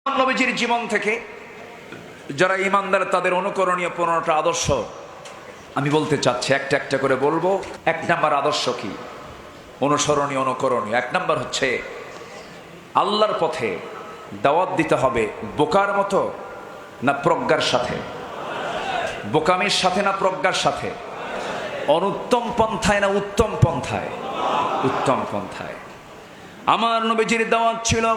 নবীজির জীবন থেকে যারা ঈমানদার তাদের অনুকরণীয় 15টা আদর্শ আমি বলতে চাচ্ছি, একটা একটা করে বলবো। এক নাম্বার আদর্শ কি? অনুসরণীয় অনুকরণীয় এক নাম্বার হচ্ছে আল্লাহর পথে দাওয়াত দিতে হবে বোকার মতো না প্রজ্ঞার সাথে, বোকামির সাথে না প্রজ্ঞার সাথে, অনুত্তম পন্থায় না উত্তম পন্থায়? উত্তম পন্থায়। আমার নবীজির দাওয়াত ছিল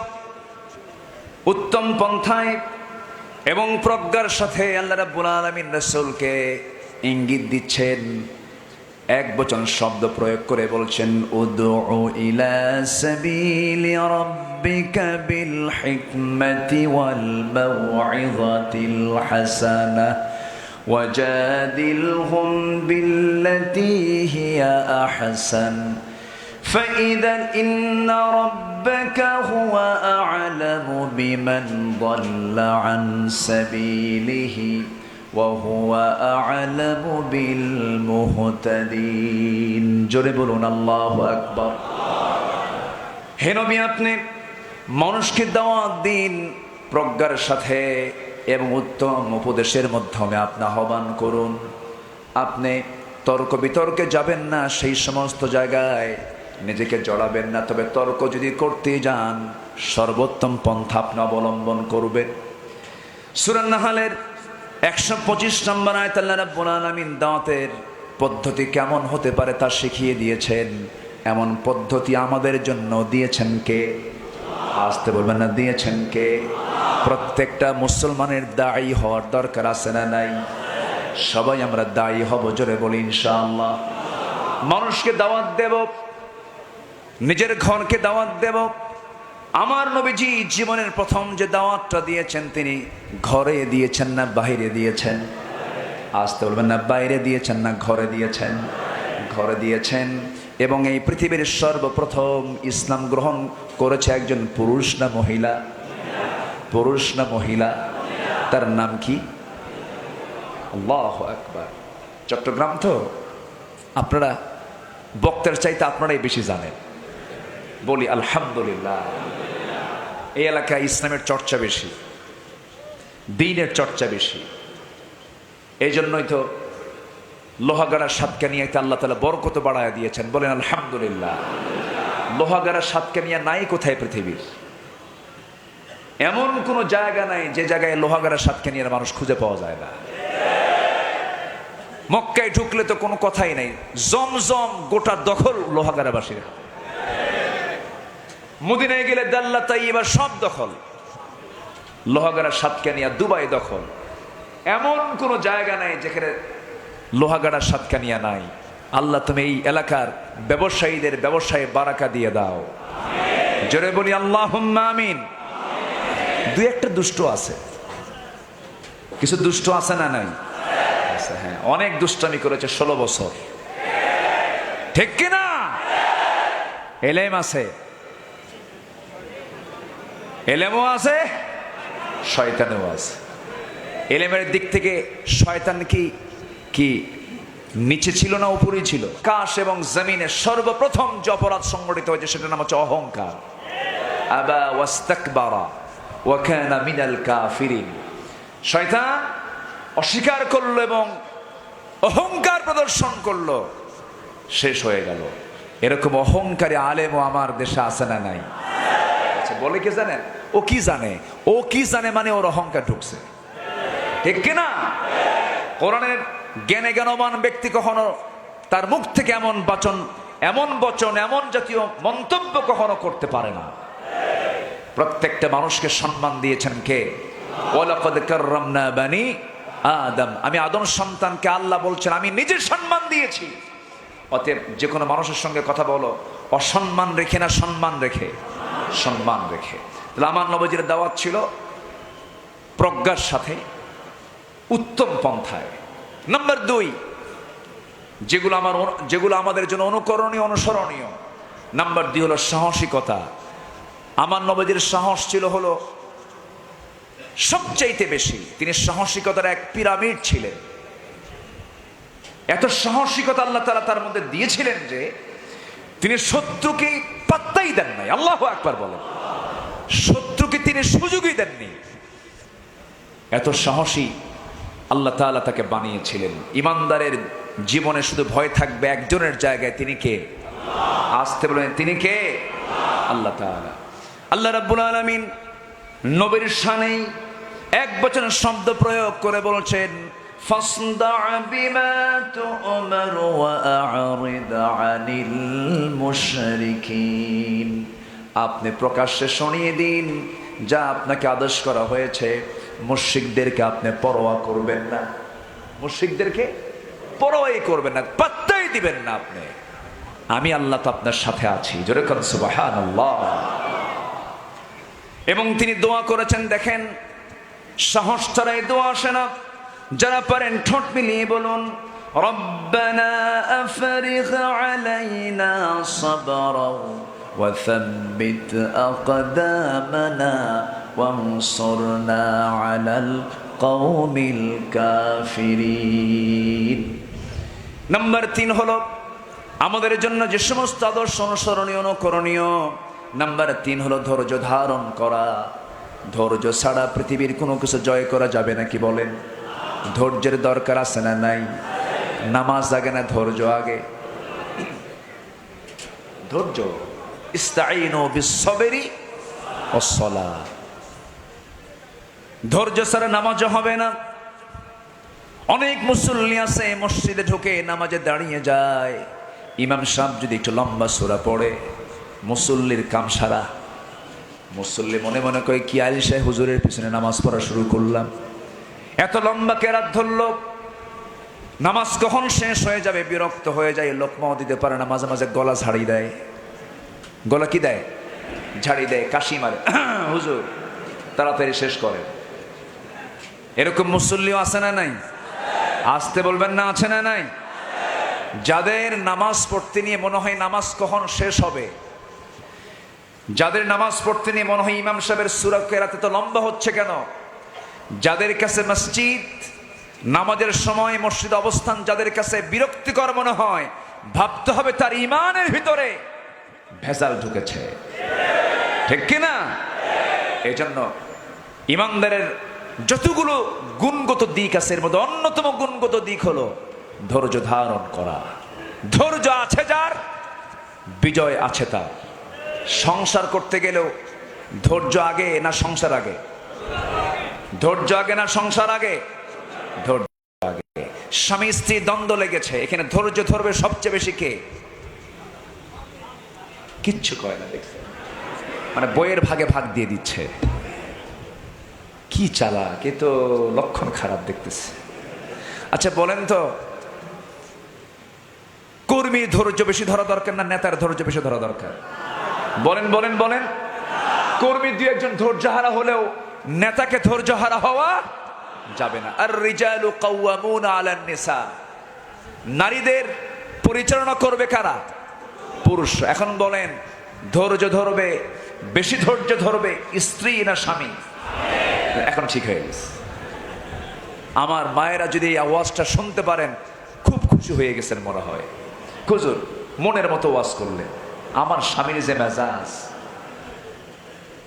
উত্তম পন্থায় এবং প্রজ্ঞার সাথে। আল্লাহ রাব্বুল আলামিন রাসূলকে ইঙ্গিত দিচ্ছেন, এক বচন শব্দ প্রয়োগ করে বলছেন, উদউ ইলা সাবিলি রাব্বিকা বিল হিকমাতি ওয়াল মাউইযাতিল হাসানাহ ওয়াজাদিলহুম বিল্লাতী হিয়া আহসান فإذا إن ربك هو أعلم بمن ضل عن سبيله وهو أعلم بالمهتدين জোরে বলুন আল্লাহু আকবার। হে নবী, আপনি মানুষকে দাওয়াত দিন প্রজ্ঞার সাথে এবং উত্তম উপদেশের মাধ্যমে আপনি আহ্বান করুন। আপনি তর্ক বিতর্কে যাবেন না, সেই সমস্ত জায়গায় নিজেকে জড়াবেন না। তবে তর্ক যদি করতে যান, সর্বোত্তম পন্থা আপনি অবলম্বন করবেন। সূরা নাহলের 125 নম্বর আয়াত আল্লাহ রাব্বুল আলামিন দাওয়াতের পদ্ধতি কেমন হতে পারে তা শিখিয়ে দিয়েছেন। এমন পদ্ধতি আমাদের জন্য দিয়েছেন কে? আসতে বলবেন না, দিয়েছেন কে? প্রত্যেকটা মুসলমানের দায়ী হওয়ার দরকার আছে না নাই? সবাই আমরা দায়ী হব, জোরে বলি ইনশাআল্লাহ। মানুষকে দাওয়াত দেব, নিজের ঘরকে দাওয়াত দেব। আমার নবীজি জীবনের প্রথম যে দাওয়াতটা দিয়েছেন, তিনি ঘরে দিয়েছেন না বাইরে দিয়েছেন? আসতে বলবেন না, বাইরে দিয়েছেন না ঘরে দিয়েছেন? ঘরে দিয়েছেন। এবং এই পৃথিবীর সর্বপ্রথম ইসলাম গ্রহণ করেছে একজন পুরুষ না মহিলা? পুরুষ না মহিলা? তার নাম কি? আল্লাহু আকবার। চট্টগ্রাম তো, আপনারা বক্তার চাইতে আপনারাই বেশি জানেন। বলি আলহামদুলিল্লাহ। এই এলাকায় ইসলামের চর্চা বেশি, দ্বীনের চর্চা বেশি। এই জন্যই তো লোহাগাড়ার সাতকানিয়াতে আল্লাহ তাআলা বরকত বাড়ায় দিয়েছেন। বলেন আলহামদুলিল্লাহ। লোহাগাড়ার সাতকানিয়া নাই কোথায় পৃথিবীর? এমন কোনো জায়গা নাই যে জায়গায় লোহাগাড়ার সাতকানিয়ার মানুষ খুঁজে পাওয়া যায় না। মক্কায় ঢুকলে তো কোনো কথাই নাই, জমজম গোটা দখল লোহাগাড়াবাসীর। মদিনায় গেলে দাল্লা তাইয়্যিবা সব দখল, লোহাগাড়া সাতকানিয়া দুবাই দখল। এমন কোন জায়গা নাই যেখানে লোহাগাড়া সাতকানিয়া নাই। আল্লাহ তুমি এই এলাকার ব্যবসায়ীদের ব্যবসায়ে বারাকা দিয়ে দাও, জোরে বলি আল্লাহুম্মা আমিন। দুই একটা দুষ্ট আছে, কিছু দুষ্ট আছে না নাই? হ্যাঁ, অনেক দুষ্টামি করেছে 16 বছর, ঠিক কিনা? এলেম আছে, এলেমও আছে, শয়তানও আছে। এলেমের দিক থেকে শয়তান কি নিচে ছিল না উপরেই ছিল? আকাশ এবং জমিনে সর্বপ্রথম যে অপরাধ সংগঠিত হয়েছে সেটার নাম হচ্ছে অহংকার। আবা ওয়াস্তাকবারা ওয়া কানা মিনাল কাফিরিন। শয়তান অস্বীকার করলো এবং অহংকার প্রদর্শন করলো, শেষ হয়ে গেল। এরকম অহংকারী আলেমও আমার দেশে আছে না নাই? বলে কি জানেন? ও কি জানে, ও কি জানে মানে ওর অহংকার ঢুকছে, ঠিক কিনা? কোরআনের জ্ঞানে জ্ঞানবান ব্যক্তি কখনো তার মুখ থেকে এমন বচন এমন জাতীয় মন্তব্য কখনো করতে পারে না। প্রত্যেকটা মানুষকে সম্মান দিয়েছেন কে? ওয়ালাকাদ কাররামনা বানি আদম। আমি আদম সন্তানকে আল্লাহ বলছেন আমি নিজে সম্মান দিয়েছি। অতএব যে কোনো মানুষের সঙ্গে কথা বলো অসম্মান রেখে না, সম্মান রেখে, সম্মান রেখে। তাহলে আমার নবীজির দাওয়াত ছিল প্রজ্ঞার সাথে, উত্তম পন্থায়। নাম্বার 2, যেগুলো আমাদের জন্য অনুকরণীয় অনুসরণীয়। নাম্বার 2 হলো সাহসিকতা। আমার নবীজির সাহস ছিল হলো সবচাইতে বেশি। তিনি সাহসিকতার এক পিরামিড ছিলেন। এত সাহসিকতা আল্লাহ তাআলা তার মধ্যে দিয়েছিলেন যে তিনি শত্রুকে পাত্তাই দেন নাই। আল্লাহু আকবার বলেন। শত্রুকে তিনি সুযোগই দেননি। এত সাহসী আল্লাহ তাআলা তাকে বানিয়েছিলেন। ইমানদারের জীবনে শুধু ভয় থাকবে একজনের জায়গায়, তিনি কে? আসতে বলেন, তিনি কে? আল্লাহ তাআলা। আল্লাহ রাব্বুল আলামিন নবীর শানেই এক বচন শব্দ প্রয়োগ করে বলছেন, ফাসদা বিমা তু'মার ওয়া আ'রিদ আনিল মুশরিকিন। আপনি প্রকাশ্যে শুনিয়ে দিন যা আপনাকে আদেশ করা হয়েছে। মুশরিকদেরকে আপনি পরোয়া করবেন না, মুশরিকদেরকে পরোয়াই করবেন না, পাত্তাই দিবেন না আপনি। আমি আল্লাহ তো আপনার সাথে আছি, জোরে কোন সুবহানাল্লাহ। এবং তিনি দোয়া করেছেন, দেখেন সাহস ছাড়া এই দোয়া আসে না। যারা পারেন ঠোঁট মিলিয়ে বলুন, রব্বানা আফরিগ আলাইনা সাবরা ওয়া সাব্বিত আকদামানা ওয়ানসুরনা আলাল কওমিল কাফিরিন। নাম্বার 3 হলো আমাদের জন্য যে সমস্ত আদর্শ অনুসরণীয় অনুকরণীয়। নাম্বার 3 হলো ধৈর্য ধারণ করা। ধৈর্য ছাড়া পৃথিবীর কোনো কিছু জয় করা যাবে নাকি বলেন? ধৈর্যের দরকার আছে না নাই? নামাজ আগে না ধৈর্য আগে? ধৈর্য, ইস্তাঈনু বিস-সাবরি ওয়াস-সালাহ। ধৈর্য ছাড়া নামাজ হবে না। অনেক মুসল্লি আছে মসজিদে ঢুকে নামাজে দাঁড়িয়ে যায়, ইমাম সাহেব যদি একটু লম্বা সূরা পড়ে মুসল্লির কাম সারা। মুসল্লি মনে মনে করে কি আলিশায় হুজুরের পিছনে নামাজ পড়া শুরু করলাম, এত লম্বা কেরাত ধরল, নামাজ কখন শেষ হয়ে যাবে বিরক্ত হয়ে যায়, লোকমাও দিতে পারে না, মাঝে মাঝে গলা ঝাড়ি দেয়। গলা কি দেয়? ঝাড়ি দেয়, কাশি মারে, হুজুর তাড়াতাড়ি শেষ করে। এরকম মুসল্লিও আছে না নাই? আসতে বলবেন না, আছে না নাই? যাদের নামাজ পড়তে নিয়ে মনে হয় নামাজ কখন শেষ হবে, যাদের নামাজ পড়তে নিয়ে মনে হয় ইমাম সাহেবের সূরা কেরাত তো লম্বা হচ্ছে কেন, যাদের কাছে মসজিদ নামাজের সময় মসজিদ অবস্থান যাদের কাছে বিরক্তিকর মনে হয়, ভাবতে হবে তার ইমানের ভিতরে ভেজাল ঢুকেছে, ঠিক কিনা? এই জন্য ইমানদারের যতগুলো গুণগত দিক আছে এর মধ্যে অন্যতম গুণগত দিক হলো ধৈর্য ধারণ করা। ধৈর্য আছে যার, বিজয় আছে তার। সংসার করতে গেলেও ধৈর্য আগে না সংসার আগে? ধৈর্য আগে না সংসার আগে? ধৈর্য আগে। স্বামী স্ত্রী দ্বন্দ্ব লেগেছে, এখানে ধৈর্য ধরবে সবচেয়ে বেশি কে? কিচ্ছু কয় না, দেখছে মানে বইয়ের ভাগে ভাগ দিয়ে দিচ্ছে। কি চালাক, এ তো লক্ষণ খারাপ দেখতেছে। আচ্ছা বলেন তো, কর্মী ধৈর্য বেশি ধরা দরকার না নেতার ধৈর্য বেশি ধরা দরকার? বলেন বলেন বলেন। কর্মী দুই একজন ধৈর্যহারা হলেও নেতাকে ধৈর্যহারা হওয়া যাবে না। আর রিজালু কাওয়ামুনা আলান নিসা, নারীদের পরিচালনা করবে কারা? পুরুষ। এখন বলেন ধৈর্য ধরবে, বেশি ধৈর্য ধরবে স্ত্রী না স্বামী? এখন ঠিক হয়ে গেছে। আমার মায়েরা যদি এই আওয়াজটা শুনতে পারেন খুব খুশি হয়ে গেছেন মনে হয়। হুজুর মনের মতো ওয়াজ করলে। আমার স্বামীর যে মেজাজ,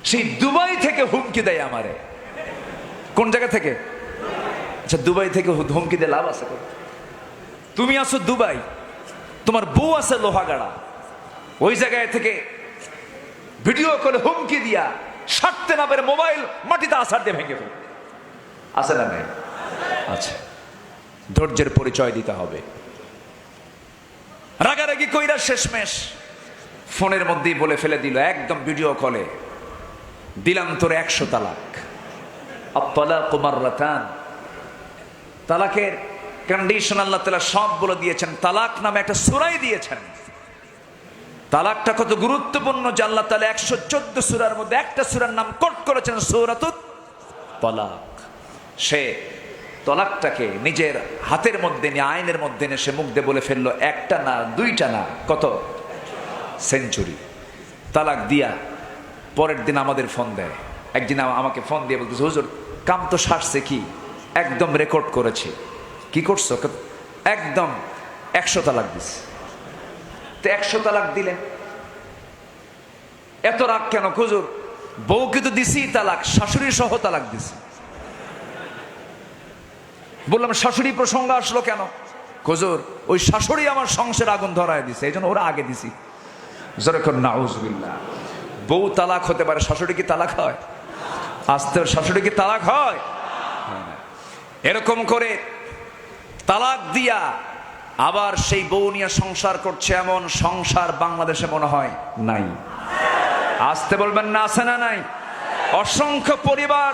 সেই দুবাই থেকে হুমকি দেয় আমারে। কোন জায়গা থেকে? আচ্ছা দুবাই থেকে হুমকি দিয়ে লাভ আছে? তুমি আছো দুবাই, তোমার বউ আছে লোহাগাড়া, ওই জায়গায় থেকে ভিডিও করে হুমকি দিয়া সারতে না পেরে মোবাইল মাটিতে আছাড় দিয়ে ভেঙে ফেল। আছে না নাই? আচ্ছা, ধৈর্যের পরিচয় দিতে হবে। রাগারাগি কইরা শেষমেশ ফোনের মধ্যেই বলে ফেলে দিল, একদম ভিডিও কলে, দিলাম তোর 100 তালাক। আত-তালাকু মাররাতান। তালাকের কন্ডিশন আল্লাহ তাআলা সব বলে দিয়েছেন, তালাক নামে একটা সূরাই দিয়েছেন। তালাকটা কত গুরুত্বপূর্ণ যে আল্লাহ তাআলা 114 সূরার মধ্যে একটা সূরার নাম কোট করেছেন সূরাতুত তালাক। সে তালাকটাকে নিজের হাতের মধ্যে নিয়ে, আইনের মধ্যে নিয়ে সে মুখ দিয়ে বলে ফেললো, একটা না দুইটা না, কত? সেঞ্চুরি। তালাক দিয়া পরের দিন আমাদের ফোন দেয়। একদিন আমাকে ফোন দিয়ে বলতেছে, হুজুর কাম তো সারছে, কি একদম রেকর্ড করেছি। কি করছো? একদম 100 তালাক দিছে। তো 100 তালাক দিলেন, এত রাগ কেন? হুজুর বউকে তো দিছি তালাক, শাশুড়ি সহ তালাক দিছি। বললাম শাশুড়ি প্রসঙ্গ আসলো কেন? হুজুর ওই শাশুড়ি আমার সংসার আগুন ধরায় দিছে, এই জন্য ওরা আগে দিছি। যেরকম নাউজুবিল্লাহ, বউ তালাক হতে পারে, শাশুড়ি কি তালাক হয়? আস্তে শাশুড়ি কি তালাক হয়? এরকম করে তালাক দিয়া আবার সেই বউ নিয়ে সংসার করছে, এমন সংসার বাংলাদেশে মনে হয় নাই। আসতে বলবেন না, আছে না নাই? অসংখ্য পরিবার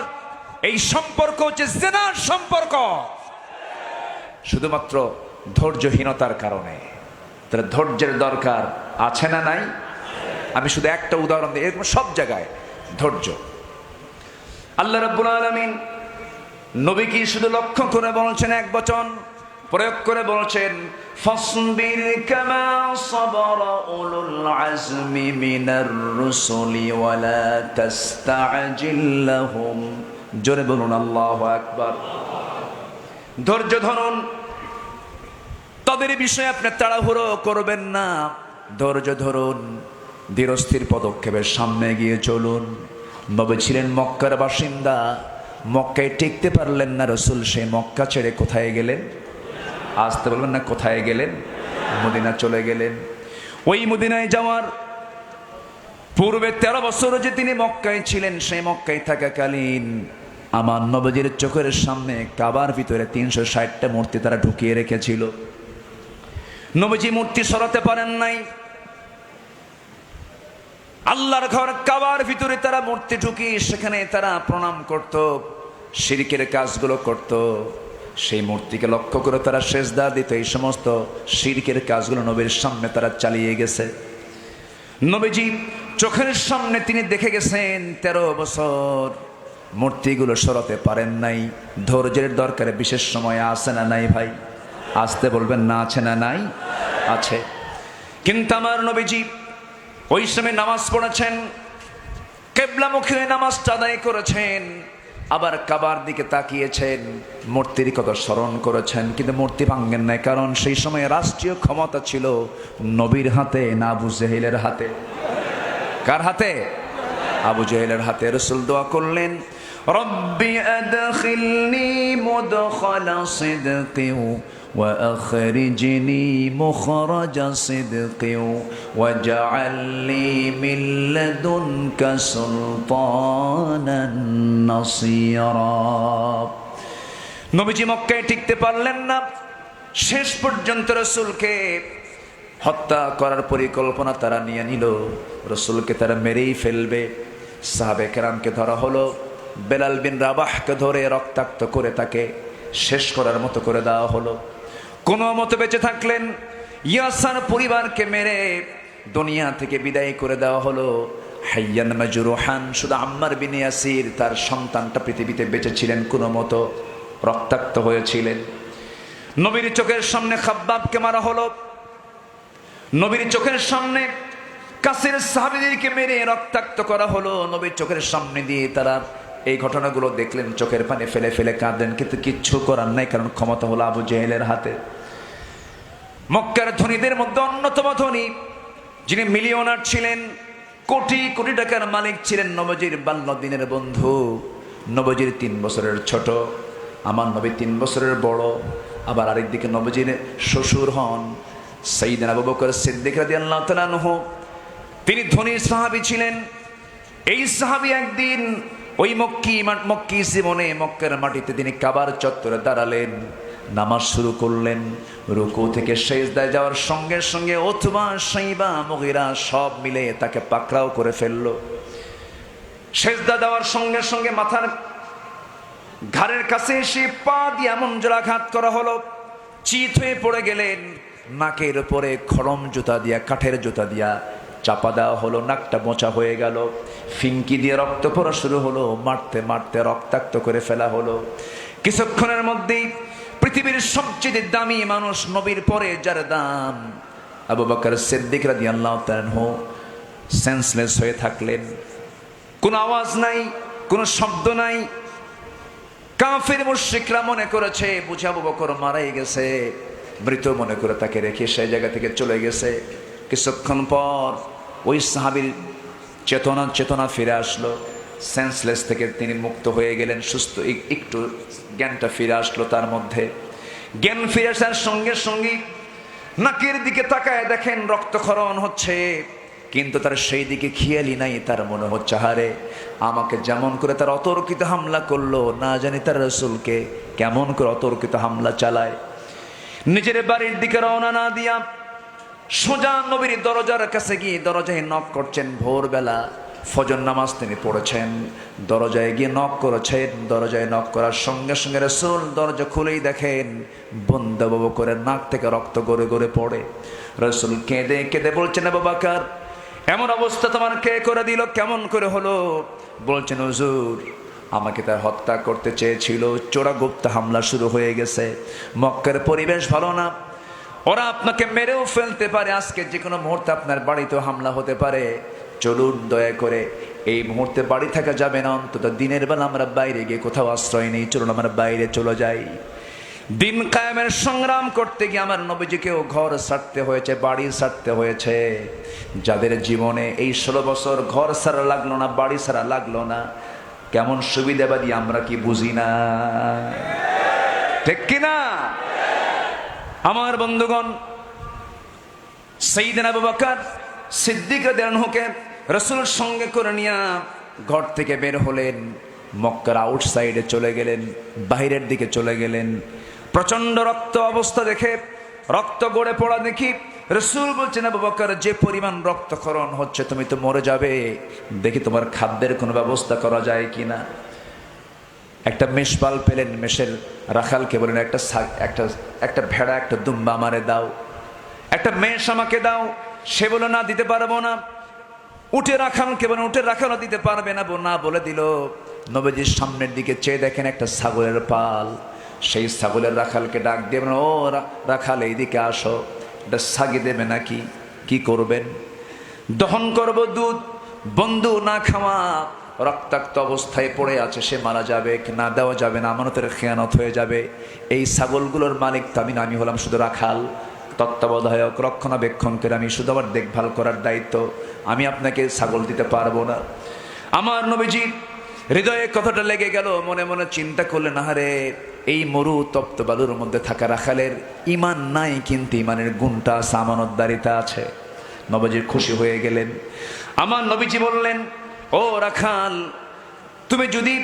এই সম্পর্ক হচ্ছে জিনার সম্পর্ক, শুধুমাত্র ধৈর্যহীনতার কারণে। তাহলে ধৈর্যের দরকার আছে না নাই? আমি শুধু একটা উদাহরণ দিই, এরকম সব জায়গায় ধৈর্য। আল্লাহ রাব্বুল আলামিন নবীকে শুধু লক্ষ্য করে বলছেন, এক বচন প্রয়োগ করে বলছেন, ফাসবির কামা সাবারা উলুল আজমি মিনার রুসুলি ওয়ালা তাস্তাজিল লাহুম। জোরে বলুন আল্লাহু আকবার। ধৈর্য ধরুন, তাদের বিষয়ে আপনি তাড়াহুড়ো করবেন না। ধৈর্য ধরুন, ধীরস্থির পদক্ষেপের সামনে গিয়ে চলুন। নবী ছিলেন মক্কার বাসিন্দা, মক্কায় টিকতে পারলেন না রসুল, সেই মক্কা ছেড়ে কোথায় গেলেন? আসতে বলবেন না, কোথায় গেলেন? মদিনা চলে গেলেন। ওই মদিনায় যাওয়ার পূর্বে 13 বছর যে তিনি মক্কায় ছিলেন, সেই মক্কায় থাকাকালীন আমার নবীর চোখের সামনে কাবার ভিতরে 360টা মূর্তি তারা ঢুকিয়ে রেখেছিল। নবীজি মূর্তি সরাতে পারেন নাই। আল্লাহর ঘর কাবার ভিতরে তারা মূর্তি ঢুকিয়ে সেখানে তারা প্রণাম করত, শিরকের কাজগুলো করত। সেই মূর্তিকে লক্ষ্য করে তারা সেজদা দিত। এই সমস্ত শিরকের কাজগুলো নবীর সামনে তারা চালিয়ে গেছে। নবীজি চোখের সামনে তিনি দেখে গেছেন 13 বছর মূর্তিগুলো সরাতে পারেন নাই। ধৈর্যের দরকারে বিশেষ সময় আছে না নাই ভাই? আসতে বলবেন না, আছে না নাই? আছে। কিন্তু আমার নবীজি ওই সময় নামাজ পড়েছেন, কিবলামুখী হয়ে নামাজটা আদায় করেছেন, আবার কাবার দিকে তাকিয়েছেন, মূর্তির কথা স্মরণ করেছেন, কিন্তু মূর্তি ভাঙ্গেন নাই। কারণ সেই সময় রাষ্ট্রীয় ক্ষমতা ছিল নবীর হাতে না আবু জেহেলের হাতে? কার হাতে? আবু জেহেলের হাতে। রাসূল দোয়া করলেন, রব্বি আদখিলনি মুদখালা সিদকিন ওয়া আখরিজনি মুখরাজা সিদকিন ওয়াজআল লি মিন লাদুনকা সুলতানান নাসীরা। নবীজি মক্কায় টিকতে পারলেন না। শেষ পর্যন্ত রাসূলকে হত্যা করার পরিকল্পনা তারা নিয়ে নিল। রাসূলকে তারা মেরেই ফেলবে। সাহাবে কেরামকে ধরা হলো। বেলাল বিন রাবাহকে ধরে রক্তাক্ত করে তাকে শেষ করার মতো করে দেওয়া হলো। কোনো মতো বেঁচে থাকলেন। ইয়াসার পরিবারকে মেরে দুনিয়া থেকে বিদায় করে দেওয়া হলো। হাইয়ান মাজরুহান, শুধু আম্মার বিন ইয়াসির তার সন্তানটা পৃথিবীতে বেঁচে ছিলেন, কোনো মতো রক্তাক্ত হয়েছিলেন। নবীর চোখের সামনে খাব্বাবকে মারা হলো। নবীর চোখের সামনে কাছের সাহাবীদেরকে মেরে রক্তাক্ত করা হলো। নবীর চোখের সামনে দিয়ে তারা এই ঘটনাগুলো দেখলেন, চোখের পানি ফেলে ফেলে কাঁদেন, কিন্তু কিচ্ছু করার নাই, কারণ ক্ষমতা হলো আবু জেহেলের হাতে। মক্কার ধনীদের মধ্যে অন্যতম ধনী, যিনি মিলিয়নার ছিলেন, কোটি কোটি টাকার মালিক ছিলেন, নবীজির বাল্যদিনের বন্ধু, নবীজির 3 বছরের ছোট, আমার নবী 3 বছরের বড়। আবার আরেকদিকে নবীজির শ্বশুর হন সাইয়েদনা আবু বকর সিদ্দিক রাদিয়াল্লাহু তাআলা আনহু। তিনি ধনী সাহাবী ছিলেন। এই সাহাবী একদিন ওই মক্কি জীবনে মক্কার মাটিতে তিনি কাবার চত্বরে দাঁড়ালেন, নামাজ শুরু করলেন। রুকু থেকে সেজদায় যাওয়ার সঙ্গে সঙ্গে উতবা, শাইবা, মুগীরা সব মিলে তাকে পাকড়াও করে ফেললো। সেজদা দেওয়ার সঙ্গে সঙ্গে মাথার ঘাড়ের কাছে এসে পা দিয়ে এমন জোড়াঘাত করা হলো, চিত হয়ে পড়ে গেলেন। নাকের উপরে খড়ম জুতা দিয়া, কাঠের জুতা দিয়া চাপা দেওয়া হলো, নাকটা মোচা হয়ে গেল। ফিনকি দিয়ে রক্ত পড়া শুরু হলো, মারতে মারতে রক্তাক্ত করে ফেলা হলো। কিছুক্ষণের মধ্যেই পৃথিবীর সবচেয়ে দামি মানুষ, নবীর পরে যার দাম, আবু বকর সিদ্দিক রাদিয়াল্লাহু তাআলা আনহু সেন্সলেস হয়ে থাকলেন। কোনো আওয়াজ নাই, কোনো শব্দ নাই। কাফির মুশরিকরা মনে করেছে বুঝি আবু বকর মারাই গেছে, মৃত মনে করে তাকে রেখে সেই জায়গা থেকে চলে গেছে। কিছুক্ষণ পর ওই সাহাবীর চেতনা ফিরে আসলো। সেন্সলেস থেকে তিনি মুক্ত হয়ে গেলেন, সুস্থ, একটু জ্ঞানটা ফিরে আসলো তার মধ্যে। জ্ঞান ফিরে আসার সঙ্গে সঙ্গে নাকের দিকে তাকায় দেখেন রক্তক্ষরণ হচ্ছে, কিন্তু তার সেই দিকে খেয়ালই নাই। তার মনে হচ্ছে হারে আমাকে যেমন করে তার অতর্কিত হামলা করলো, না জানি তার রাসূলকে কেমন করে অতর্কিত হামলা চালায়। নিজের বাড়ির দিকে রওনা না দিয়া সোজা নবীর দরজার কাছে গিয়ে দরজায় নক করছেন। ভোরবেলা ফজর নামাজ তিনি পড়েছেন, দরজায় গিয়ে নক করেছেন। দরজায় নক করার সঙ্গে সঙ্গে রাসূল দরজা খুলেই দেখেন বন্দা বাবু করে নাক থেকে রক্ত গড়ে গড়ে পড়ে। রাসূল কেঁদে কেঁদে বলছেন, আবু বকর এমন অবস্থা তোমার কে করে দিল, কেমন করে হলো? বলছেন হুজুর আমাকে তার হত্যা করতে চেয়েছিল, চোরাগুপ্ত হামলা শুরু হয়ে গেছে। মক্কার পরিবেশ ভালো না, ওরা আপনাকে মেরেও ফেলতে পারে, আজকে যে কোনো মুহূর্তে আপনার বাড়িতেও হামলা হতে পারে। চলুন দয়া করে, এই মুহূর্তে বাড়ি থাকা যাবে না, অন্তত দিনের বেলা আমরা বাইরে গিয়ে কোথাও আশ্রয় নেই, চলুন আমরা বাইরে চলে যাই। দিন কায়েমের সংগ্রাম করতে গিয়ে আমার নবীজিকেও ঘর ছাড়তে হয়েছে, বাড়ি ছাড়তে হয়েছে। যাদের জীবনে এই 16 বছর ঘর ছাড়া লাগলো না, বাড়ি ছাড়া লাগলো না, কেমন সুবিধাবাদী আমরা কি বুঝি না? ঠিক কিনা? আমার বন্ধুগণ, সাইয়েদনা আবু বকর সিদ্দিক রাদিয়াল্লাহু আনহুকে রাসূল সঙ্গে করে নিয়ে ঘর থেকে বের হলেন, মক্কার আউটসাইডে চলে গেলেন, বাইরের দিকে চলে গেলেন। প্রচন্ড রক্ত অবস্থা দেখে, রক্ত গড়ে পড়া দেখি রাসূল বলছেন, আবু বকর যে পরিমাণ রক্তক্ষরণ হচ্ছে তুমি তো মরে যাবে, দেখি তোমার খাদ্যের কোনো ব্যবস্থা করা যায় কিনা। একটা মেষপাল পেলেন, মেষের রাখালকে বলেন একটা ভেড়া, একটা দুম্বা আমারে দাও, একটা মেষ আমাকে দাও। সে বলে না দিতে পারবো না। উটের রাখালকে বলেন, উটের রাখালও দিতে পারবে না, না বলে দিল। নবীজির সামনের দিকে চেয়ে দেখেন একটা ছাগলের পাল। সেই ছাগলের রাখালকে ডাক দিয়ে বলেন, ও রাখাল এইদিকে আসো, এটা ছাগি দেবে নাকি, কি করবেন? দহন করব দুধ, বন্ধু না খাওয়া রক্তাক্ত অবস্থায় পড়ে আছে, সে মারা যাবে, না দেওয়া যাবে না, আমানতের খেয়ানত হয়ে যাবে। এই ছাগলগুলোর মালিক তো আমি হলাম শুধু রাখাল, তত্ত্বাবধায়ক, রক্ষণাবেক্ষণ করে আমি শুধু আবার দেখভাল করার দায়িত্ব, আমি আপনাকে ছাগল দিতে পারবো না। আমার নবীজি হৃদয়ে কথাটা লেগে গেল, মনে মনে চিন্তা করলেন, আহারে এই মরু তপ্ত বালুর মধ্যে থাকা রাখালের ইমান নাই, কিন্তু ইমানের গুণটা আছে, আমানতদারিতা আছে। নবীজি খুশি হয়ে গেলেন। আমার নবীজি বললেন, ও রাখাল, তুমি যদি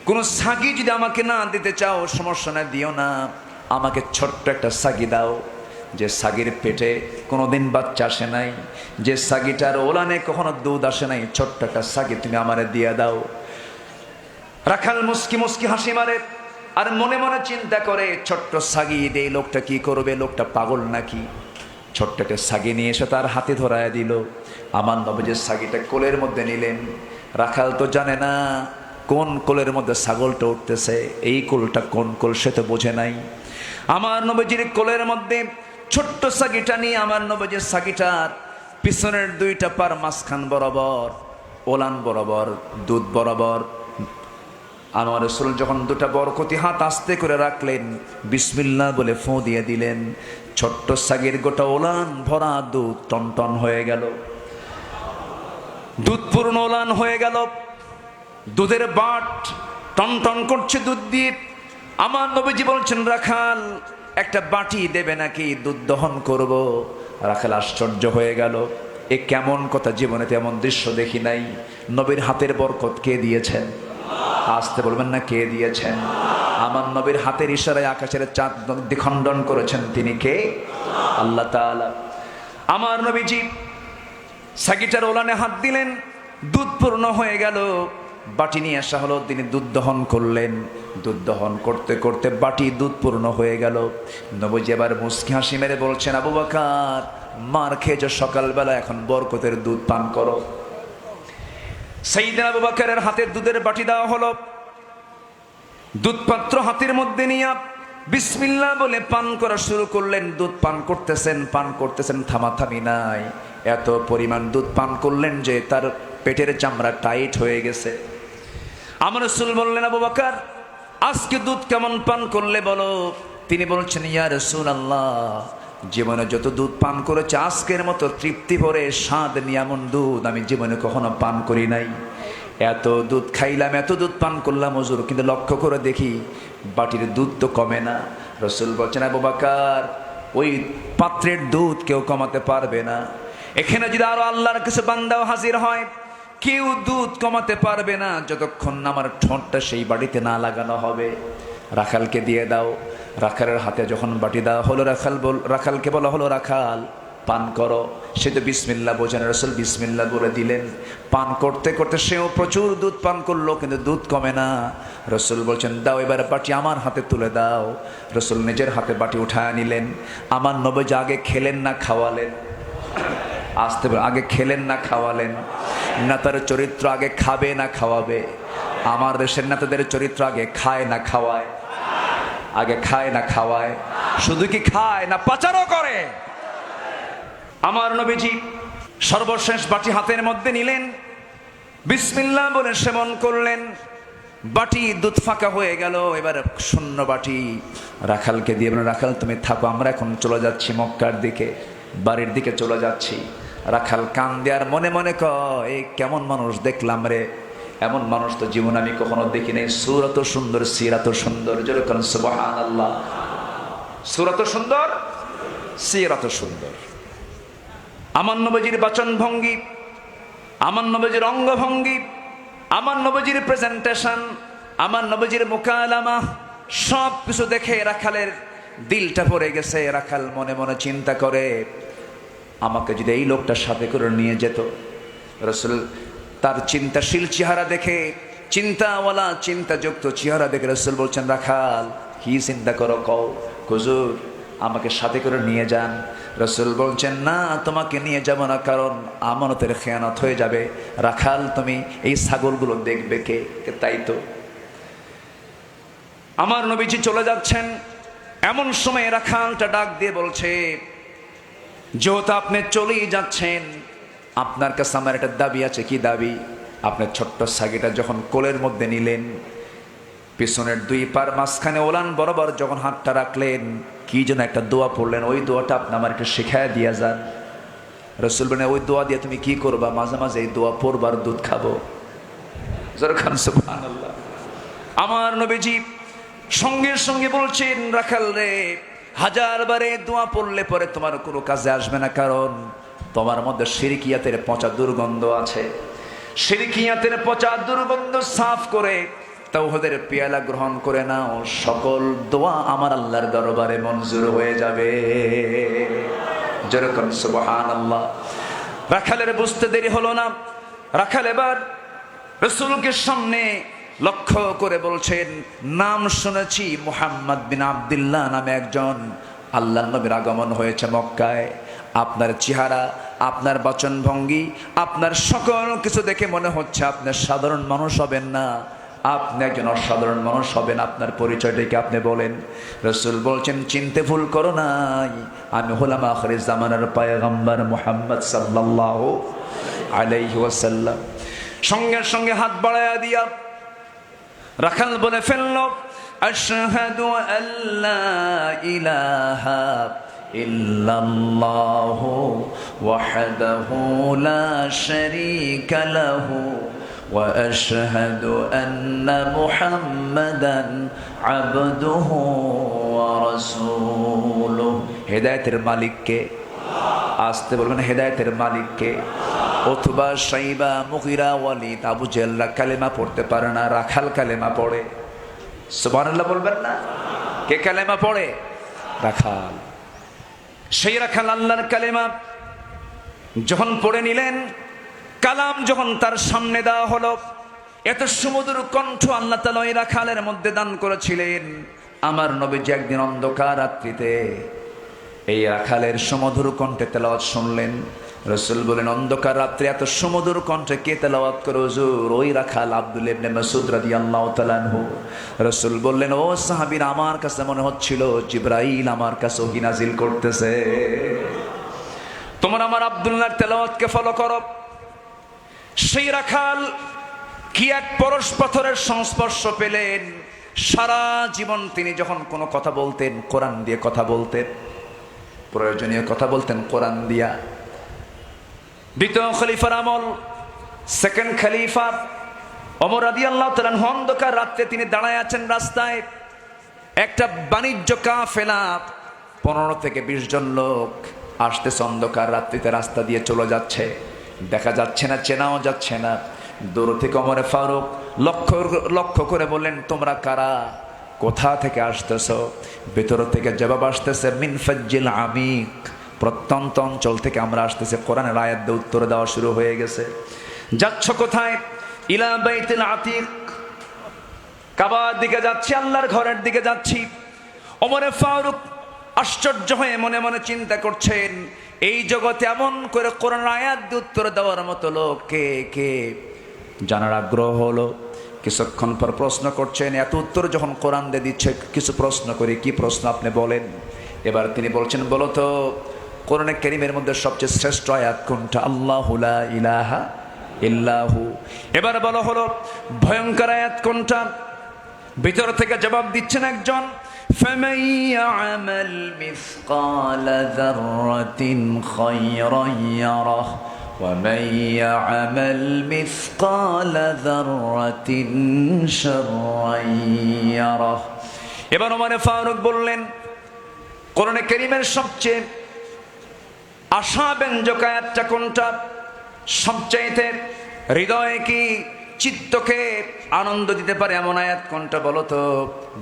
কোনো ছাগি যদি আমাকে না দিতে চাও সমস্যা না, দিও না, আমাকে ছোট্ট একটা ছাগি দাও, যে ছাগির পেটে কোনোদিন বাচ্চা আসে নাই, যে ছাগিটার ওলানে কখনো দুধ আসে নাই, ছোট্ট একটা ছাগি তুমি আমারে দিয়ে দাও। রাখাল মুস্কি মুস্কি হাসি মারে, আর মনে মনে চিন্তা করে, ছোট্ট ছাগি এই লোকটা কি করবে, লোকটা পাগল নাকি? ছোট্ট একটা ছাগি নিয়ে এসে তার হাতে ধরায় দিল। আমার নবীজি ছাগিটা কোলের মধ্যে নিলেন। রাখাল তো জানে না কোন কোলের মধ্যে ছাগলটা উঠতেছে, এই কোলটা কোন কোল সে তো বোঝে নাই। আমার নবীজির কোলের মধ্যে ছোট্ট ছাগিটা নিয়ে আমার নবীজির ছাগিটার পিছনের দুইটা পার মাঝখান বরাবর, ওলান বরাবর, দুধ বরাবর আমার রাসূল যখন দুটা বরকতি হাত আস্তে করে রাখলেন, বিসমিল্লাহ বলে ফু দিয়ে দিলেন, ছোট্ট ছাগির গোটা ওলান ভরা দুধ টনটন হয়ে গেল, দুধ পূর্ণ ওলান হয়ে গেল, দুধের বাট টনটন করছে দুধ দিয়ে। আমার নবীজি বলছেন, রাখাল একটা বাটি দেবে নাকি, দুধ দহন করব। রাখাল আশ্চর্য হয়ে গেল, এ কেমন কথা, জীবনে তেমন দৃশ্য দেখি নাই। নবীর হাতের বরকত কে দিয়েছেন? আসতে বলবেন না, কে দিয়েছেন? আমার নবীর হাতের ইশারায় আকাশের চাঁদ দ্বিখণ্ডন করেছেন, তিনি কে? আল্লাহ তাআলা। আমার নবীজি ছাগিটার ওলানে হাত দিলেন, দুধ পূর্ণ হয়ে গেল, বাটি নিয়ে আসা হলো, তিনি দুধ দহন করলেন। দুধ দহন করতে করতে বাটি দুধ পূর্ণ হয়ে গেল। নবীজি এবার মুস্কি হাসি মেরে বলছেন, আবু বকর মার খেয়েছো সকালবেলা, এখন বরকতের দুধ পান করো। সাইয়েদনা আবু বকরের হাতে দুধের বাটি দেওয়া হলো। দুধ পাত্র হাতের মধ্যে নিয়ে বিসমিল্লাহ বলে পান করা শুরু করলেন। দুধ পান করতেছেন, থামাথামি নাই। এত পরিমাণ দুধ পান করলেন যে তার পেটের চামড়া টাইট হয়ে গেছে। আমার রাসূল বললেন, আবু বকর আজকে দুধ কেমন পান করলে বলো? তিনি বলছেন, ইয়া রাসূলুল্লাহ, জীবনে যত দুধ পান করেছে আজকের মতো তৃপ্তি ভরে স্বাদ নিয়ে এমন দুধ আমি জীবনে কখনো পান করি নাই। এত দুধ খাইলাম, এত দুধ পান করলাম হুজুর, কিন্তু লক্ষ্য করে দেখি বাটির দুধ তো কমে না। রাসূল বলছেন, আবু বকর, ওই পাত্রের দুধ কেউ কমাতে পারবে না। এখানে যদি আরো আল্লাহর কিছু বান্দাও হাজির হয়, কেউ দুধ কমাতে পারবে না যতক্ষণ না আমার ঠোঁটটা সেই বাটিতে না লাগানো হবে। রাখালকে দিয়ে দাও। রাখালের হাতে যখন বাটি দেওয়া হলো, রাখালকে বলা হলো, রাখাল পান করো। সে তো বিসমিল্লাহ বোঝেন, রাসূল বিসমিল্লাহ বলে দিলেন। পান করতে করতে সেও প্রচুর দুধ পান করলো, কিন্তু দুধ কমে না। রাসূল বলছেন, দাও এবার বাটি আমার হাতে তুলে দাও। রাসূল নিজের হাতে বাটি উঠায় নিলেন। আমার নবী আগে খেলেন না খাওয়ালেন? আসতে আগে খেলেন না খাওয়ালেন? নেতার চরিত্র আগে খাবে না খাওয়াবে? আমার দেশের নেতাদের চরিত্র আগে খায় না খাওয়ায়? আগে খায় না খাওয়ায়? শুধু কি খায় না পাচারও করে? আমার নবীজি সর্বশেষ বাটি হাতের মধ্যে নিলেন, বিসমিল্লাহ বলে সেবন করলেন। বাটি দুধ ফাঁকা হয়ে গেল, এবার শূন্য বাটি। রাখালকে দিয়ে বলেন, রাখাল তুমি থাকো, আমরা এখন চলে যাচ্ছি মক্কার দিকে, বাড়ির দিকে চলে যাচ্ছি। রাখাল কান দেয়ার মনে মনে কয়, কেমন মানুষ দেখলাম রে, এমন মানুষ তো জীবন আমি কখনো দেখি নাই। সূরাত সুন্দর, সিরাত সুন্দর, যেরকম সুবহানাল্লাহ। সূরাত সুন্দর, সিরাত সুন্দর। আমার নবীজির বাচন ভঙ্গি, আমার নবীজির অঙ্গভঙ্গি, আমার নবীজির প্রেজেন্টেশন, আমার নবীজির মুকালামা, সব কিছু দেখে রাখালের দিলটা পড়ে গেছে। রাখাল মনে মনে চিন্তা করে, আমাকে যদি এই লোকটার সাথে করে নিয়ে যেত। রাসূল তার চিন্তাশীল চেহারা দেখে, চিন্তাওয়ালা চিন্তাযুক্ত চেহারা দেখে রাসূল বলছেন, রাখাল কি চিন্তা করো কও? হুজুর আমাকে সাথে করে নিয়ে যান। রাসূল বলছেন, না তোমাকে নিয়ে যাব না, কারণ আমানতের খেয়ানত হয়ে যাবে। রাখাল তুমি এই ছাগলগুলো দেখবে কে? তাই তো। আমার নবীজি চলে যাচ্ছেন, এমন সময় রাখালটা ডাক দিয়ে বলছে, যেহেতু আপনি চলেই যাচ্ছেন, আপনার কাছে আমার একটা দাবি আছে। কি দাবি? আপনার ছোট্ট ছাগিটা যখন কোলের মধ্যে নিলেন, পিছনের দুই পার মাঝখানে ওলান বরাবর যখন হাতটা রাখলেন, কি যেন একটা দোয়া পড়লেন, ওই দোয়াটা আপনি আমার একটু শেখায় দিয়ে যান। রাসূল বলেন, ওই দোয়া দিয়ে তুমি কি করবা? মাঝে মাঝে এই দোয়া পড়বার, দুধ খাবো। সুবহানাল্লাহ। আমার নবীজি সঙ্গে সঙ্গে বলছেন, রাখাল রে, হাজার বারে দোয়া পড়লে পরে তোমার কোনো কাজে আসবে না, কারণ তোমার মধ্যে শিরকিয়াতের পচা দুর্গন্ধ আছে। শিরকিয়াতের পচা দুর্গন্ধ সাফ করে তাওহীদের পেয়ালা গ্রহণ করে নাও, সকল দোয়া আমার আল্লাহর দরবারে মঞ্জুর হয়ে যাবে। যেরকম সুবহানাল্লাহ। রাখালের বুঝতে দেরি হলো না। রাখাল এবার রাসূলকে সামনে লক্ষ্য করে বলছেন, নাম শুনেছি মুহাম্মদ বিন আব্দুল্লাহ নামে একজন আল্লাহর নবীর আগমন হয়েছে মক্কায়। আপনার চেহারা, আপনার বচন ভঙ্গি, আপনার সকল কিছু দেখে মনে হচ্ছে আপনার সাধারণ মানুষ হবেন না, আপনি একজন অসাধারণ মানুষ হবেন। আপনার পরিচয়টাকে আপনি বলেন। রাসূল বলছেন, চিনতে ভুল করো নাই, আমি হলাম আখির জামানার পয়গম্বর মুহাম্মদ সাল্লাল্লাহু আলাইহি ওয়াসাল্লাম। সঙ্গে সঙ্গে হাত বাড়ায়া দিয়া রাখাল বলে ফেলল, আশহাদু আল্লা ইলাহা ইল্লাল্লাহু ওয়াহদাহু লা শারীকা লাহু ওয়া আশহাদু আন্না মুহাম্মাদান আবদুহু ওয়া রাসূলুহু। হেদায়েতের মালিক কে? আসতে বলবেন, হেদায়েতের মালিক কে? অথবা সাইবা, মুগিরা, ওয়ালিদ, আবু জাহলরা কালেমা পড়তে পারে না, রাখাল কালেমা পড়ে। সুবহানাল্লাহ বলবেন না? কে কালেমা পড়ে? রাখাল। সেই রাখাল আল্লাহর কালেমা যখন পড়ে নিলেন, কালাম যখন তার সামনে দেওয়া হলো, এত সুমধুর কণ্ঠ আল্লাহ তাআলা ওই রাখালের মধ্যে দান করেছিলেন। আমার নবীজি একদিন অন্ধকার রাত্রিতে এই রাখালের সুমধুর কণ্ঠে তেলাওয়াত শুনলেন। রাসূল বলেন, অন্ধকার রাত্রে এত সুমধুর কণ্ঠে কে তেলাওয়াত করে হুজুর? ওই রাখাল আব্দুল্লাহ ইবনে মাসউদ রাদিয়াল্লাহু তাআলা আনহু। রাসূল বললেন, ও সাহাবীরা, আমার কাছে মনে হচ্ছিল জিবরাইল আমার কাছে ওহী নাজিল করতেছে। তোমরা আমার আব্দুল্লাহর তেলাওয়াতকে ফলো করো। সেই রাখাল কি এক পরশ পাথরের সংস্পর্শ পেলেন। সারা জীবন তিনি যখন কোনো কথা বলতেন, কোরআন দিয়ে কথা বলতেন, প্রয়োজনীয় কথা বলতেন কোরআন দিয়া। দ্বিতীয় খলিফার আমল, সেকেন্ড খলিফা ওমর রাদিয়াল্লাহু তাআলা আনহু অন্ধকার রাতে তিনি দাঁড়ায় আছেন রাস্তায়। একটা বাণিজ্য কাফেলা 15 থেকে 20 জন লোক আসতেছে, অন্ধকার রাত্রিতে রাস্তা দিয়ে চলে যাচ্ছে, দেখা যাচ্ছে না, চেনাও যাচ্ছে না। দূর থেকে ওমর ফারুক লক্ষ্য করে বললেন, তোমরা কারা, কোথা থেকে আসতেছো? ভেতর থেকে জবাব আসতেছে, মিন ফাজ্জিল আমিক, প্রত্যন্ত অঞ্চল থেকে আমরা আসতেছি। কোরআনের আয়াত দিয়ে উত্তর দেওয়া শুরু হয়ে গেছে। যাচ্ছ কোথায়? ইলা বাইতুল আতিক, কাবার দিকে যাচ্ছি, আল্লাহর ঘরের দিকে যাচ্ছি। ওমর ফারুক আশ্চর্য হয়ে মনে মনে চিন্তা করছেন, এই জগতে এমন করে কোরআন আয়াত দিয়ে উত্তর দেওয়ার মতো লোক কে কে? জানার আগ্রহ হলো। কিছুক্ষণ পর প্রশ্ন করছেন, এত উত্তর যখন কোরআন দিয়ে দিচ্ছে, কিছু প্রশ্ন করি। কি প্রশ্ন আপনি বলেন? এবার তিনি বলছেন, বলো তো কোরআনে কারীমের মধ্যে সবচেয়ে শ্রেষ্ঠ আয়াত কোনটা? আল্লাহু লা ইলাহা ইল্লাহু। এবার বলা হলো ভয়ঙ্কর আয়াত কোনটা? ভিতর থেকে জবাব দিচ্ছেন একজন, فَمَن يَعْمَلْ مِثْقَالَ ذَرَّةٍ خَيْرًا يَرَهُ وَمَن يَعْمَلْ مِثْقَالَ ذَرَّةٍ شَرًّا يَرَهُ। এবার ওমর ফারুক বললেন, কোরআনে কারীমের সবচেয়ে আশাব্যঞ্জক আয়াতটা কোনটা? সবচাইতে হৃদয়ে কি চিত্তকে আনন্দ দিতে পারে এমন আয়াত কোনটা বলো তো?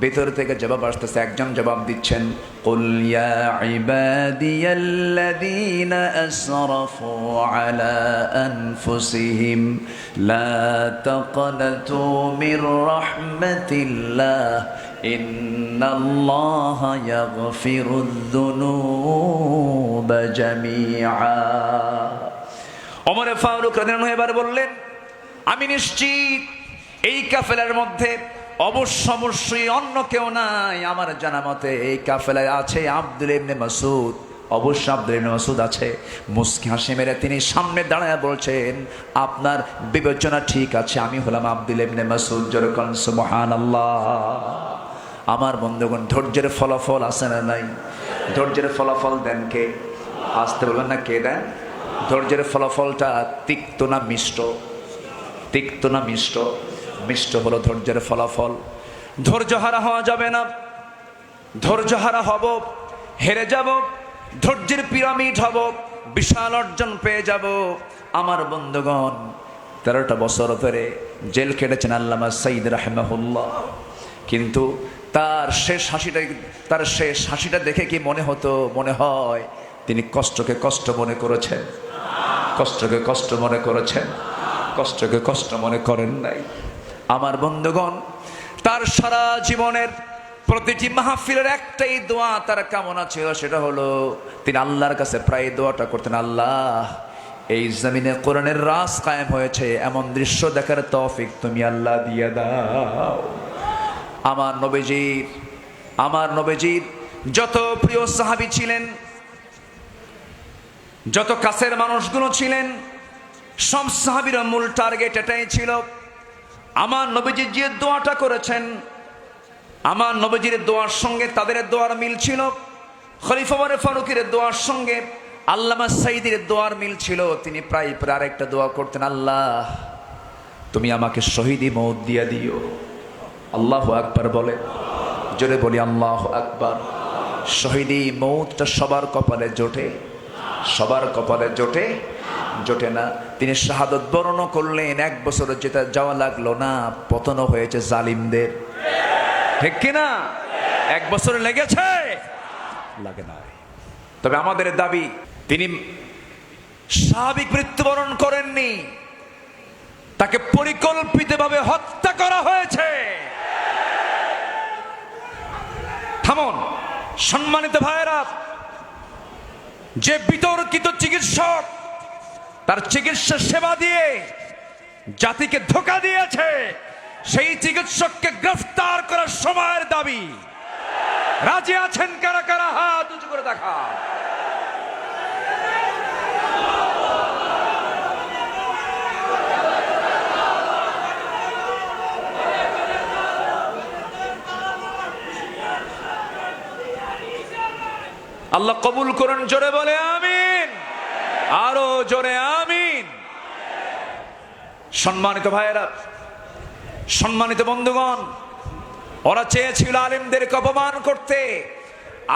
ভিতর থেকে জবাব আসতেছে, একজন জবাব দিচ্ছেন, কুল ইয়া ইবাদিয়াল্লাযীনা আসরাফু আলা আনফুসিহিম লা তাকনাতু মির রাহমাতিল্লাহ ইন্নাল্লাহা ইয়াগফিরুয যুনুবা জামিআ। ওমর ফারুক রাদিয়াল্লাহু আনহু এবার বললেন, আমি নিশ্চিত এই কাফেলার মধ্যে অবশ্যই অন্য কেউ নাই। আমার জানা মতে এই কাফেলায় আছে আব্দুল্লাহ ইবনে মাসউদ। অবশ্য আব্দুল্লাহ ইবনে মাসউদ আছে। মুস্কি হাসি মেরে তিনি সামনে দাঁড়ায় বলছেন, আপনার বিবেচনা ঠিক আছে, আমি হলাম আব্দুল্লাহ ইবনে মাসউদ। জোরে বলেন সুবহানাল্লাহ। আমার বন্ধুগণ, ধৈর্যের ফলাফল আছে না নাই? ধৈর্যের ফলাফল দেন কে? আসতে বলবেন না, কে দেন? ধৈর্যের ফলাফলটা তিক্ত না মিষ্ট? তিক্ত না মিষ্ট? মিষ্ট হলো ধৈর্যের ফলাফল। ধৈর্য হারা হওয়া যাবে না। ধৈর্য হারা হব, হেরে যাব, ধৈর্যের পিরামিড হব, বিশাল অর্জন পেয়ে যাব। আমার বন্ধুগণ, 13টা বছর ধরে জেল কেটেছেন আল্লামা সাইদ রাহিমাহুল্লাহ। কিন্তু তার শেষ হাসিটা দেখে কি মনে হতো? মনে হয় তিনি কষ্টকে কষ্ট মনে করেছেন। কষ্টকে কষ্ট মনে করেছেন, কষ্টকে কষ্ট মনে করেন নাই। আমার বন্ধুগণ, তার সারা জীবনের প্রতিটি মাহফিলের একটাই দোয়া তার কামনা ছিল, সেটা হলো তিনি আল্লাহর কাছে প্রায় দোয়াটা করতেন, আল্লাহ এই জমিনে কোরআনের রাজ কায়েম হয়েছে, এমন দৃশ্য দেখার তৌফিক তুমি আল্লাহ দিয়ে দাও। আমার নবীজির যত প্রিয় সাহাবী ছিলেন, যত কাছের মানুষগুলো ছিলেন, সব সাহাবীর মূল টার্গেট এটাই ছিল, আমার নবীজি যে দোয়াটা করেছেন, আমার নবীজির দোয়ার সঙ্গে তাদের দোয়ার মিল ছিল। খলিফা ওমর ফারুকের দোয়ার সঙ্গে আল্লামা সাইদির দোয়ার মিল ছিল। তিনি প্রায় আরেকটা দোয়া করতেন, আল্লাহ তুমি আমাকে শহীদি মওত দিয়ে দিও। আল্লাহু আকবার বলে, জোরে বলি আল্লাহু আকবার। শহীদি মওতটা সবার কপালে জোটে? সবার কপালে জোটে না। তিনি শাহাদত বরণ করলেন, 1 বছর যেটা যাওয়া লাগলো না, পতন হয়েছে জালিমদের। ঠিক কিনা? 1 বছর লেগেছে? লাগে না। তবে আমাদের দাবি, তিনি স্বাভাবিক মৃত্যুবরণ করেননি, তাকে পরিকল্পিতভাবে হত্যা করা হয়েছে। থামুন সম্মানিত ভাইয়েরা, যে বিতর্কিত চিকিৎসক তার চিকিৎসা সেবা দিয়ে জাতিকে ধোঁকা দিয়েছে, সেই চিকিৎসককে গ্রেফতার করার সময়ের দাবি। রাজি আছেন কারা কারা? হাত উঁচু করে দেখা। আল্লাহ কবুল করুন। জোরে বলে আমিন, আরো জোরে আমিন। সম্মানিত ভাইয়েরা, সম্মানিত বন্ধুগণ, ওরা চেয়েছিল আলেমদেরকে অপমান করতে।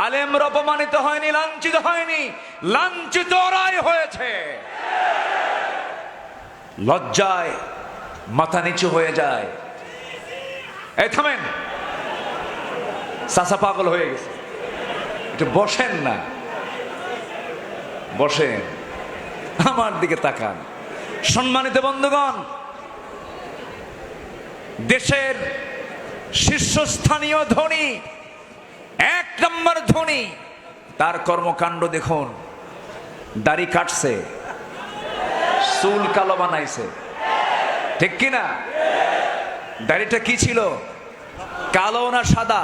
আলেমরা অপমানিত হয়নি, লাঞ্ছিত হয়নি, লাঞ্ছিত ওরাই হয়েছে। লজ্জায় মাথা নিচু হয়ে যায়। এই থামেন, চাচা পাগল হয়ে গেছে, একটু বসেন না, বসেন, আমার দিকে তাকান। সম্মানিত বন্ধুগণ, দেশের শীর্ষস্থানীয় ধনী, এক নম্বর ধনী, তার কর্মকাণ্ড দেখুন। দাড়ি কাটছে, চুল কালো বানাইছে, ঠিক কিনা? দাড়িটা কি ছিল? কালো না সাদা?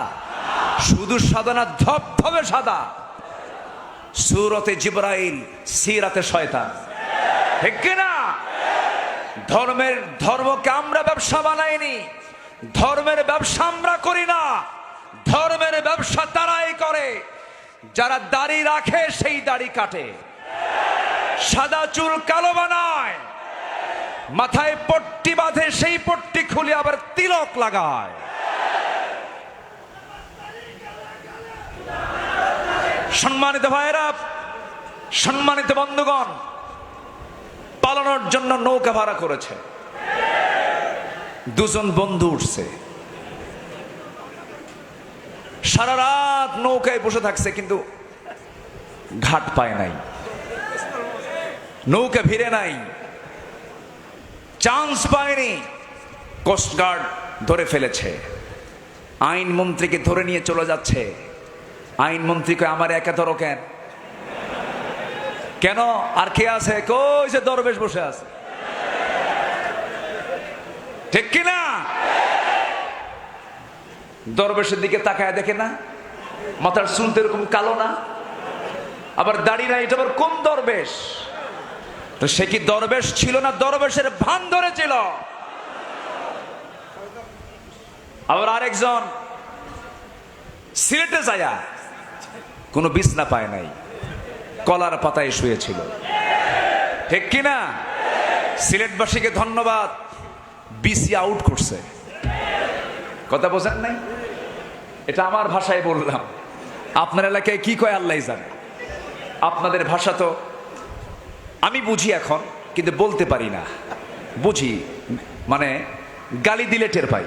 শুধু সাদা না, ধবধবে সাদা। সূরতে জিবরাইল, সিরাতে শয়তান, ঠিক কিনা? ধর্মকে আমরা ব্যবসা বানাইনি, ধর্মের ব্যবসা আমরা করি না। ধর্মের ব্যবসা তারাই করে যারা দাড়ি রাখে, সেই দাড়ি কাটে, সাদা চুল কালো বানায়, মাথায় পট্টি বাঁধে, সেই পট্টি খুলে আবার তিলক লাগায়। সম্মানিত ভাইরা, সম্মানিত বন্ধুগণ, পালানোর জন্য নৌকা ভাড়া করেছে। দুজন বন্ধু উঠছে, সারা রাত নৌকায় বসে থাকছে, কিন্তু ঘাট পায় নাই, নৌকা ভিড়ে নাই, চান্স পায়নি। কোস্টগার্ড ধরে ফেলেছে, আইনমন্ত্রীকে ধরে নিয়ে চলে যাচ্ছে। আইনমন্ত্রীকে আমার একা ধরো কেন? কেন? আর কে আছে? কই যে দরবেশ বসে আছে, ঠিক কিনা? দরবেশের দিকে তাকায় দেখে না, মাথার চুল তো এরকম কালো না, আবার দাড়ি নাই, এটা আবার কোন দরবেশ? তো সে কি দরবেশ ছিল না দরবেশের ভান ধরেছিল? আবার আরেকজন সিলেটে যায়া কোনো বিছনা পায় নাই, কলার পাতায় শুয়েছিল, ঠিক কিনা? সিলেটবাসীকে ধন্যবাদ, বিসি আউট করছে। কথা বোঝেন নাই? এটা আমার ভাষায় বললাম, আপনার এলাকায় কি কয় আল্লাহ জানে। আপনাদের ভাষা তো আমি বুঝি এখন, কিন্তু বলতে পারি না। বুঝি মানে গালি দিলে টের পাই,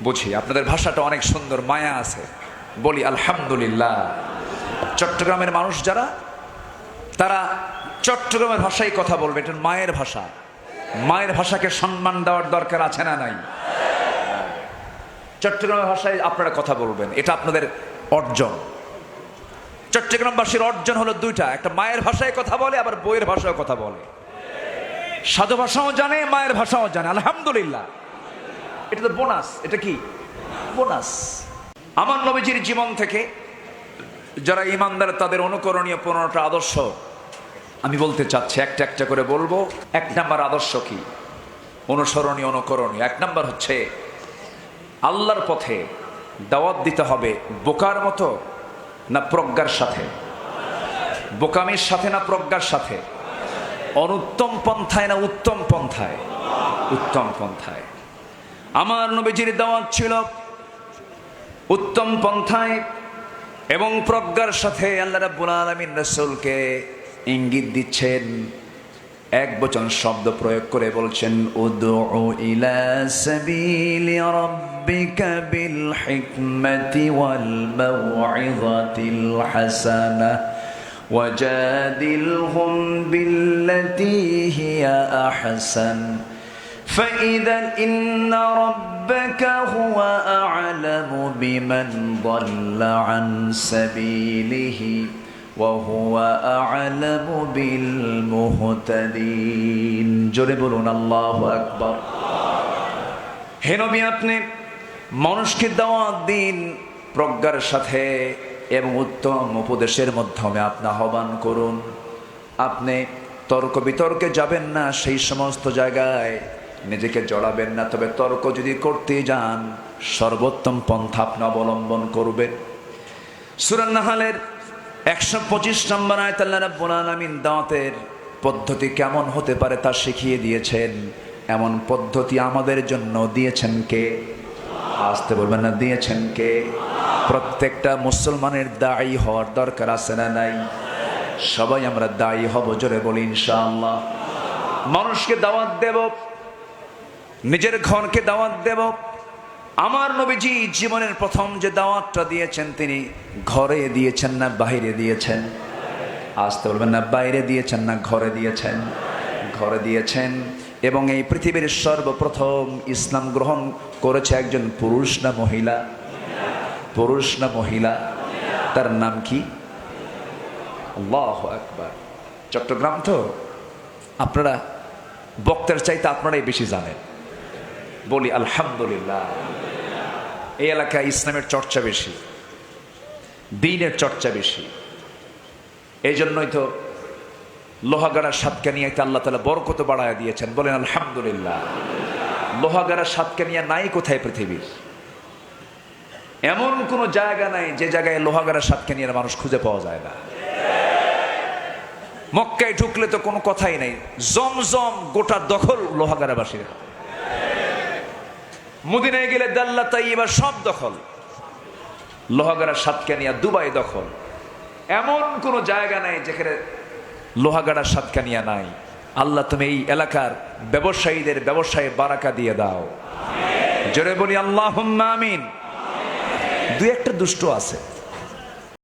বুঝি। আপনাদের ভাষাটা অনেক সুন্দর, মায়া আছে, বলি আলহামদুলিল্লাহ। চট্টগ্রামের মানুষ যারা, তারা চট্টগ্রামের ভাষায় কথা বলবে, এটা মায়ের ভাষা। মায়ের ভাষাকে সম্মান দেওয়ার দরকার আছে না নাই? চট্টগ্রামের ভাষায় আপনারা কথা বলবেন, এটা আপনাদের অর্জন। চট্টগ্রামবাসীর অর্জন হলো দুইটা, একটা মায়ের ভাষায় কথা বলে, আবার বইয়ের ভাষায় কথা বলে। সাধু ভাষাও জানে, মায়ের ভাষাও জানে, আলহামদুলিল্লাহ। এটা তো বোনাস। এটা কি বোনাস? আমার নবীজির জীবন থেকে যারা ইমানদার, তাদের অনুকরণীয় 15টা আদর্শ আমি বলতে চাচ্ছি, একটা একটা করে বলবো। 1 নাম্বার আদর্শ কি? অনুসরণীয়, অনুকরণীয়। 1 নাম্বার হচ্ছে আল্লাহর পথে দাওয়াত দিতে হবে বোকার মতো না প্রজ্ঞার সাথে? বোকামির সাথে না প্রজ্ঞার সাথে? অনুত্তম পন্থায় না উত্তম পন্থায়? উত্তম পন্থায়। আমার নবীজির দাওয়াত ছিল উত্তম পন্থায় এবং প্রজ্ঞার সাথে। আল্লাহ রাব্বুল আলামিন রাসূলকে ইঙ্গিত দিচ্ছেন, এক বচন শব্দ প্রয়োগ করে বলছেন, উদউ ইলা সাবিলি রাব্বিকা বিল হিকমাতি ওয়াল মাউইযাতিল হাসানাহ ওয়াজাদিলহুম বিল্লাতী হিয়া আহসান فإذا إن ربك هو أعلم بمن ضل عن سبيله وهو أعلم بالمهتدين জোরে বলুন আল্লাহু আকবার। হে নবী, আপনি মানুষকে দাওয়াত দিন প্রজ্ঞার সাথে এবং উত্তম উপদেশের মাধ্যমে আপনি আহ্বান করুন। আপনি তর্ক বিতর্কে যাবেন না, সেই সমস্ত জায়গায় নিজেকে জড়াবেন না। তবে তর্ক যদি করতে যান, সর্বোত্তম পন্থা আপনি অবলম্বন করবেন। সূরা নাহলের 125 নম্বর আয়াত আল্লাহ রাব্বুল আলামিন দাওয়াতের পদ্ধতি কেমন হতে পারে তা শিখিয়ে দিয়েছেন। এমন পদ্ধতি আমাদের জন্য দিয়েছেন কে? আসতে বলবেন না, দিয়েছেন কে? প্রত্যেকটা মুসলমানের দায়ী হওয়ার দরকার আছে না নাই? সবাই আমরা দায়ী হব, জোরে বলি ইনশাআল্লাহ। মানুষকে দাওয়াত দেব, নিজের ঘরকে দাওয়াত দেব। আমার নবীজি জীবনের প্রথম যে দাওয়াতটা দিয়েছেন তিনি ঘরে দিয়েছেন না বাইরে দিয়েছেন? আসতে বলবেন না, বাইরে দিয়েছেন না ঘরে দিয়েছেন? ঘরে দিয়েছেন। এবং এই পৃথিবীর সর্বপ্রথম ইসলাম গ্রহণ করেছে একজন পুরুষ না মহিলা? পুরুষ না মহিলা? তার নাম কি? আল্লাহু আকবার। চট্টগ্রাম তো, আপনারা বক্তার চাইতে আপনারাই বেশি জানেন। বলি আলহামদুলিল্লাহ। এই এলাকায় ইসলামের চর্চা বেশি, দ্বীনের চর্চা বেশি। এই জন্যই তো লোহাগাড়া সাতকানিয়াতে আল্লাহ তাআলা বরকত বাড়ায় দিয়েছেন। বলেন আলহামদুলিল্লাহ। লোহাগাড়া সাতকানিয়া নাই কোথায় পৃথিবীর? এমন কোন জায়গা নাই যে জায়গায় লোহাগাড়া সাতকানিয়ার মানুষ খুঁজে পাওয়া যায় না। মক্কায় ঢুকলে তো কোনো কথাই নাই, জমজম গোটা দখল লোহাগাড়াবাসীর। মদিনায় গেলে দাল্লা তাইয়্যিবা সব দখল, লোহাগাড়া সাতকানিয়া দুবাই দখল। এমন কোন জায়গা নাই যেখানে লোহাগাড়া সাতকানিয়া নাই। আল্লাহ তুমি এই এলাকার ব্যবসায়ীদের ব্যবসায়ে বারাকা দিয়ে দাও, জোরে বলি আল্লাহুম্মা আমিন। দুই একটা দুষ্ট আছে,